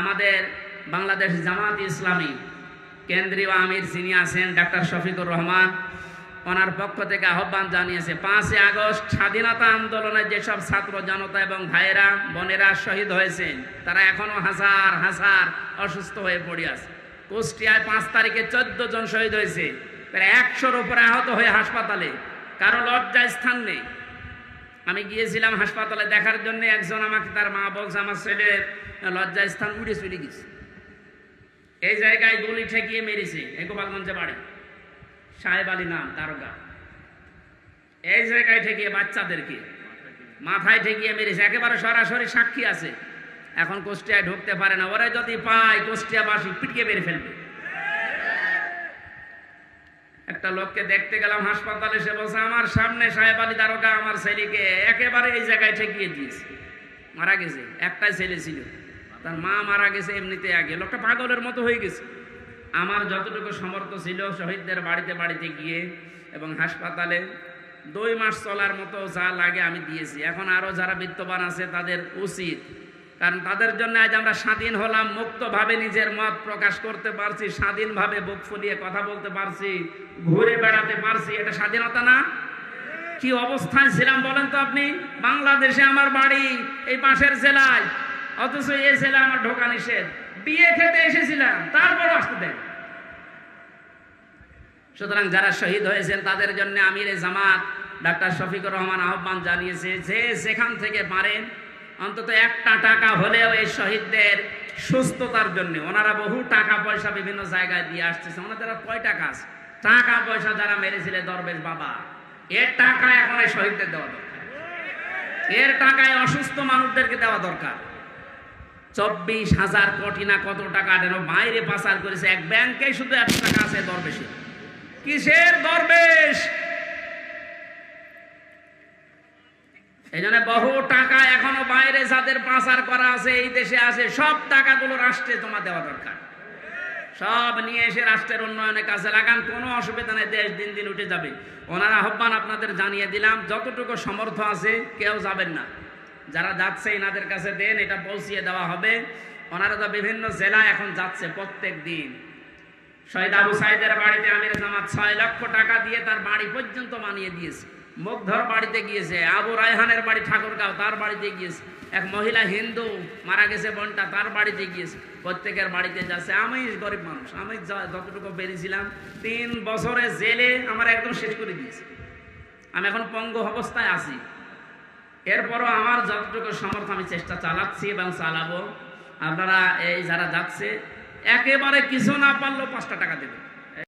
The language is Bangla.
আমাদের বাংলাদেশ জামাত ইসলামী কেন্দ্রীয় আমির যিনি আছেন ডাক্তার শফিকুর রহমান, ওনার পক্ষ থেকে আহ্বান জানিয়েছে 5 আগস্ট স্বাধীনতা আন্দোলনে যেসব ছাত্র জনতা এবং ভাইয়েরা বোনেরা শহীদ হয়েছেন, তারা এখনো হাজার হাজার অসুস্থ হয়ে পড়ে আছে। কুষ্টিয়ায় 5 তারিখে 14 জন শহীদ হয়েছে, প্রায় 100-র উপরে আহত হয়ে হাসপাতালে, কারো লজ্জার স্থান নেই। আমি গিয়েছিলাম হাসপাতালে দেখার জন্য, একজন আমাকে তার মা বলছে আমার ছেলের লজ্জার স্থান উড়ে চলে গেছে, এই জায়গায় গুলি ঠেকিয়ে মেরেছে, এই গোপালগঞ্জে বাড়ি, সাহেব আলী নাম দারোগা, এই জায়গায় ঠেকিয়ে বাচ্চাদেরকে মাথায় ঠেকিয়ে মেরেছে, একেবারে সরাসরি সাক্ষী আছে। এখন কুষ্টিয়ায় ঢুকতে পারে না, ওরা যদি পায় কুষ্টিয়াবাসী পিটিয়ে মেরে ফেলবে। একটা লোককে দেখতে গেলাম হাসপাতালে, সে বলছে আমার সামনে সাহেব আলী দারোগা আমার ছেলেকে একেবারে এই জায়গায় ঠেকিয়ে দিয়েছে, মারা গেছে। একটাই ছেলে ছিল, তার মা মারা গেছে এমনিতে আগে, লোকটা পাগলের মতো হয়ে গেছে। আমার যতটুকু সমর্থ ছিল শহীদদের বাড়িতে বাড়িতে গিয়ে এবং হাসপাতালে 2 মাস চলার মতো যা লাগে আমি দিয়েছি। এখন আরও যারা বিত্তবান আছে তাদের উচিত, কারণ তাদের জন্য আজ আমরা স্বাধীন হলাম, মুক্তভাবে নিজের মত প্রকাশ করতে পারছি, স্বাধীনভাবে বুক ফুলিয়ে কথা বলতে পারছি, ঘুরে বেড়াতে পারছি, এটা স্বাধীনতা না? কি অবস্থায় ছিলাম বলেন তো আপনি? বাংলাদেশে আমার বাড়ি এই পাশের জেলায়, অথচ এই জেলা আমার ঢোকা নিষেধ, বিয়ে খেতে এসেছিলাম তারপর আসতে দেন। সুতরাং যারা শহীদ হয়েছেন তাদের জন্য আমিরে জামাত ডাক্তার শফিকুর রহমান আহ্বান জানিয়েছে যে যেখান থেকে পারেন অন্তত 1টা টাকা হলেও এই শহীদদের সুস্থতার জন্য, ওনারা বহু টাকা পয়সা বিভিন্ন জায়গায় দিয়ে আসতেছে, ওনাদের কয় টাকা আছে, টাকা পয়সা যারা মেরেছিলেন দরবেশ বাবা, এর টাকা এখন এই শহীদদের দেওয়া দরকার, এর টাকায় অসুস্থ মানুষদেরকে দেওয়া দরকার। 24,000 কোটি না কত টাকা যেন বাইরে পাচার করেছে, এক ব্যাংকে শুধু এত টাকা আছে দরবেশে। কিসের দরবেশ? এই জন্য বহু টাকা এখনো বাইরে যাদের পাচার করা আছে এই দেশে আছে, সব টাকাগুলো রাষ্ট্রে জমা দেওয়া দরকার, সব নিয়ে এসে রাষ্ট্রের উন্নয়নের কাজে লাগান, কোনো অসুবিধা নেই, দেশ দিন দিন উঠে যাবে। ওনার আহ্বান আপনাদের জানিয়ে দিলাম, যতটুকু সমর্থ আছে কেউ যাবেন না, যারা যাচ্ছে এনাদের কাছে দেন, এটা পৌঁছিয়ে দেওয়া হবে। ওনারা তো বিভিন্ন জেলায় এখন যাচ্ছে প্রত্যেক দিন। শহীদ আবু সাইদের বাড়িতে আমির জামাত 6 লক্ষ টাকা দিয়ে তার বাড়ি পর্যন্ত বানিয়ে দিয়েছে। মুগ্ধর বাড়িতে গিয়েছে, আবু রায়হানের বাড়ি ঠাকুরগাঁও, তার বাড়িতে গিয়েছে। এক মহিলা হিন্দু মারা গেছে বোনটা, তার বাড়িতে গিয়েছে। প্রত্যেকের বাড়িতে যাচ্ছে। আমি গরিব মানুষ, আমি যতটুকু পেরেছিলাম 3 বছরে জেলে আমার একদম শেষ করে দিয়েছে। আমি এখন পঙ্গু অবস্থায় আছি, এরপরও আমার যতটুকু সামর্থ্য আমি চেষ্টা চালাচ্ছি এবং চালাবো। আপনারা এই যারা যাচ্ছে একেবারে কিছু না পারলেও 5টা টাকা দেবেন।